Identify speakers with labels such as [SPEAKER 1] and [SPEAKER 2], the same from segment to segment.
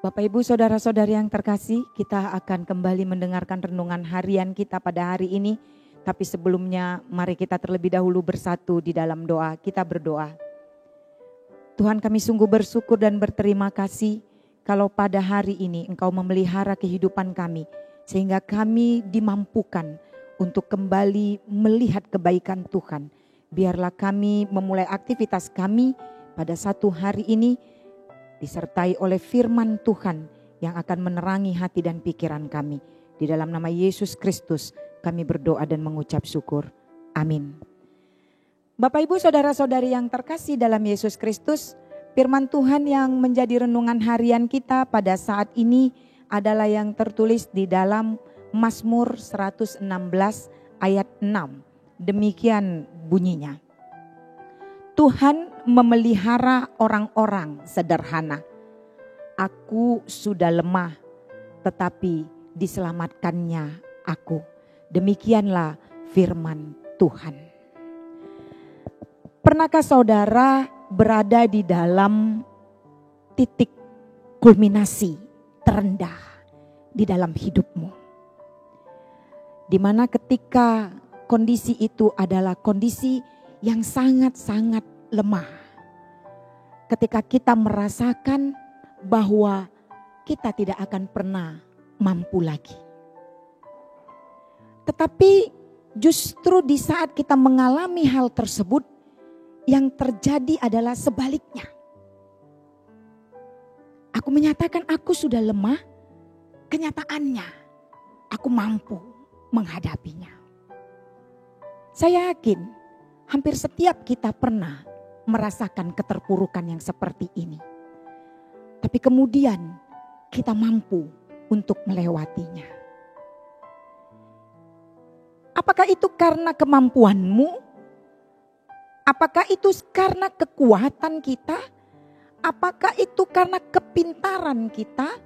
[SPEAKER 1] Bapak Ibu saudara-saudari yang terkasih, kita akan kembali mendengarkan renungan harian kita pada hari ini. Tapi sebelumnya mari kita terlebih dahulu bersatu di dalam doa. Kita berdoa. Tuhan, kami sungguh bersyukur dan berterima kasih kalau pada hari ini Engkau memelihara kehidupan kami, sehingga kami dimampukan untuk kembali melihat kebaikan Tuhan. Biarlah kami memulai aktivitas kami pada satu hari ini disertai oleh firman Tuhan yang akan menerangi hati dan pikiran kami. Di dalam nama Yesus Kristus kami berdoa dan mengucap syukur. Amin. Bapak Ibu saudara-saudari yang terkasih dalam Yesus Kristus, firman Tuhan yang menjadi renungan harian kita pada saat ini adalah yang tertulis di dalam Mazmur 116 ayat 6. Demikian bunyinya. Tuhan memelihara orang-orang sederhana. Aku sudah lemah, tetapi diselamatkannya aku. Demikianlah firman Tuhan. Pernahkah saudara berada di dalam titik kulminasi terendah di dalam hidupmu? Di mana ketika kondisi itu adalah kondisi yang sangat-sangat lemah. Ketika kita merasakan bahwa kita tidak akan pernah mampu lagi. Tetapi justru di saat kita mengalami hal tersebut, yang terjadi adalah sebaliknya. Aku menyatakan aku sudah lemah, kenyataannya aku mampu menghadapinya. Saya yakin hampir setiap kita pernah merasakan keterpurukan yang seperti ini. Tapi kemudian kita mampu untuk melewatinya. Apakah itu karena kemampuanmu? Apakah itu karena kekuatan kita? Apakah itu karena kepintaran kita?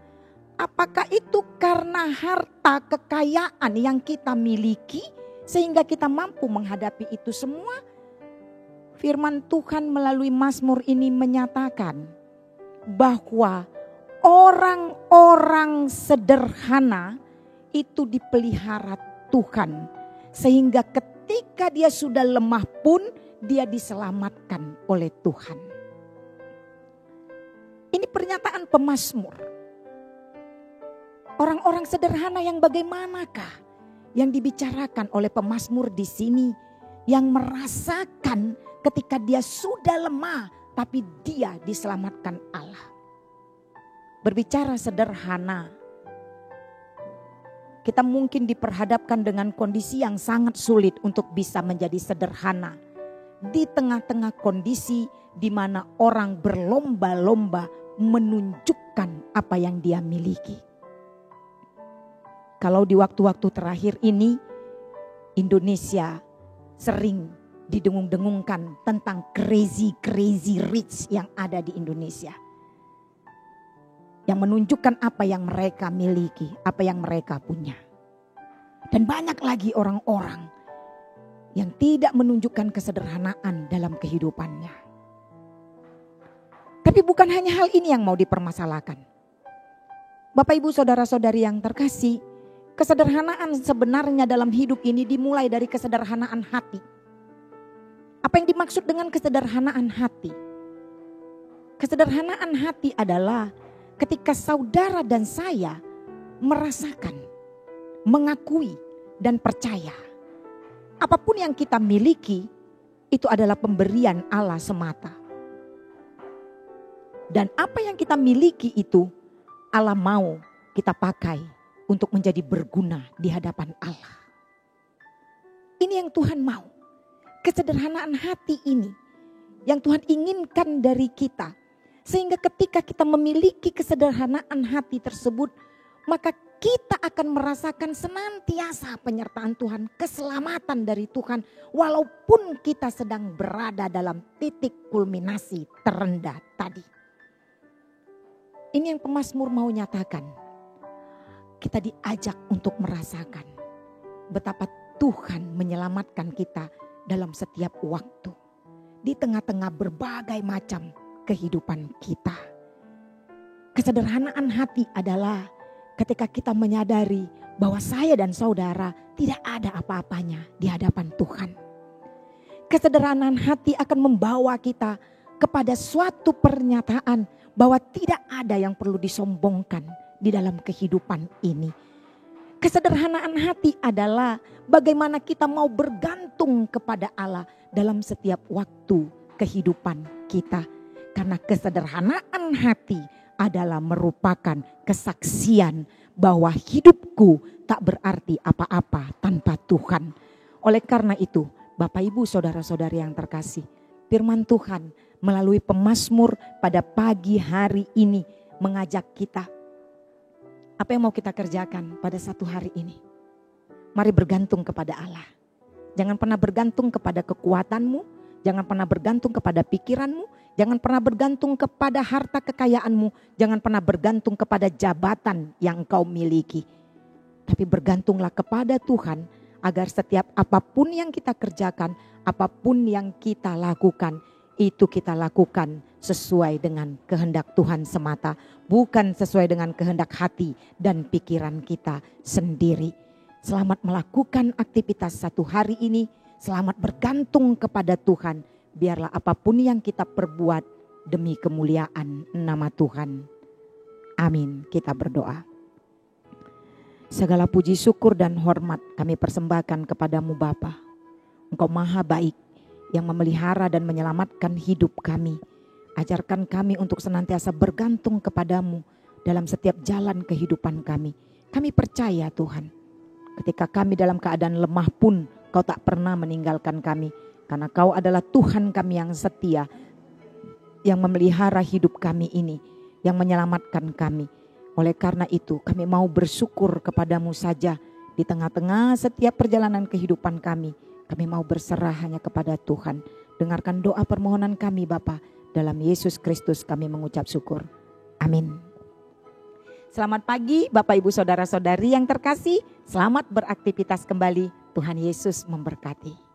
[SPEAKER 1] Apakah itu karena harta kekayaan yang kita miliki sehingga kita mampu menghadapi itu semua? Firman Tuhan melalui Mazmur ini menyatakan bahwa orang-orang sederhana itu dipelihara Tuhan. Sehingga ketika dia sudah lemah pun dia diselamatkan oleh Tuhan. Ini pernyataan pemazmur. Orang-orang sederhana yang bagaimanakah yang dibicarakan oleh pemazmur di sini, yang merasakan ketika dia sudah lemah tapi dia diselamatkan Allah. Berbicara sederhana, kita mungkin diperhadapkan dengan kondisi yang sangat sulit untuk bisa menjadi sederhana. Di tengah-tengah kondisi di mana orang berlomba-lomba menunjukkan apa yang dia miliki. Kalau di waktu-waktu terakhir ini, Indonesia sering didengung-dengungkan tentang crazy rich yang ada di Indonesia. Yang menunjukkan apa yang mereka miliki, apa yang mereka punya. Dan banyak lagi orang-orang yang tidak menunjukkan kesederhanaan dalam kehidupannya. Tapi bukan hanya hal ini yang mau dipermasalahkan. Bapak Ibu saudara-saudari yang terkasih, kesederhanaan sebenarnya dalam hidup ini dimulai dari kesederhanaan hati. Apa yang dimaksud dengan kesederhanaan hati? Kesederhanaan hati adalah ketika saudara dan saya merasakan, mengakui dan percaya apapun yang kita miliki itu adalah pemberian Allah semata. Dan apa yang kita miliki itu Allah mau kita pakai untuk menjadi berguna di hadapan Allah. Ini yang Tuhan mau. Kesederhanaan hati ini yang Tuhan inginkan dari kita. Sehingga ketika kita memiliki kesederhanaan hati tersebut, maka kita akan merasakan senantiasa penyertaan Tuhan, keselamatan dari Tuhan, walaupun kita sedang berada dalam titik kulminasi terendah tadi. Ini yang pemazmur mau nyatakan. Kita diajak untuk merasakan betapa Tuhan menyelamatkan kita dalam setiap waktu. Di tengah-tengah berbagai macam kehidupan kita.
[SPEAKER 2] Kesederhanaan hati adalah ketika kita menyadari bahwa saya dan saudara tidak ada apa-apanya di hadapan Tuhan. Kesederhanaan hati akan membawa kita kepada suatu pernyataan bahwa tidak ada yang perlu disombongkan di dalam kehidupan ini. Kesederhanaan hati adalah bagaimana kita mau bergantung kepada Allah dalam setiap waktu kehidupan kita. Karena kesederhanaan hati adalah merupakan kesaksian bahwa hidupku tak berarti apa-apa tanpa Tuhan. Oleh karena itu, Bapak Ibu saudara-saudari yang terkasih, firman Tuhan melalui pemazmur pada pagi hari ini mengajak kita. Apa yang mau kita kerjakan pada satu hari ini? Mari bergantung kepada Allah. Jangan pernah bergantung kepada kekuatanmu, jangan pernah bergantung kepada pikiranmu, jangan pernah bergantung kepada harta kekayaanmu, jangan pernah bergantung kepada jabatan yang engkau miliki. Tapi bergantunglah kepada Tuhan agar setiap apapun yang kita kerjakan, apapun yang kita lakukan, itu kita lakukan sesuai dengan kehendak Tuhan semata, bukan sesuai dengan kehendak hati dan pikiran kita sendiri. Selamat melakukan aktivitas satu hari ini, selamat bergantung kepada Tuhan. Biarlah apapun yang kita perbuat demi kemuliaan nama Tuhan. Amin. Kita berdoa. Segala puji syukur dan hormat kami persembahkan kepadamu Bapa. Engkau maha baik yang memelihara dan menyelamatkan hidup kami. Ajarkan kami untuk senantiasa bergantung kepadamu dalam setiap jalan kehidupan kami. Kami percaya Tuhan, ketika kami dalam keadaan lemah pun Kau tak pernah meninggalkan kami. Karena Kau adalah Tuhan kami yang setia, yang memelihara hidup kami ini, yang menyelamatkan kami. Oleh karena itu kami mau bersyukur kepadamu saja di tengah-tengah setiap perjalanan kehidupan kami. Kami mau berserah hanya kepada Tuhan. Dengarkan doa permohonan kami Bapa. Dalam Yesus Kristus kami mengucap syukur. Amin. Selamat pagi Bapak Ibu Saudara-saudari yang terkasih. Selamat beraktivitas kembali. Tuhan Yesus memberkati.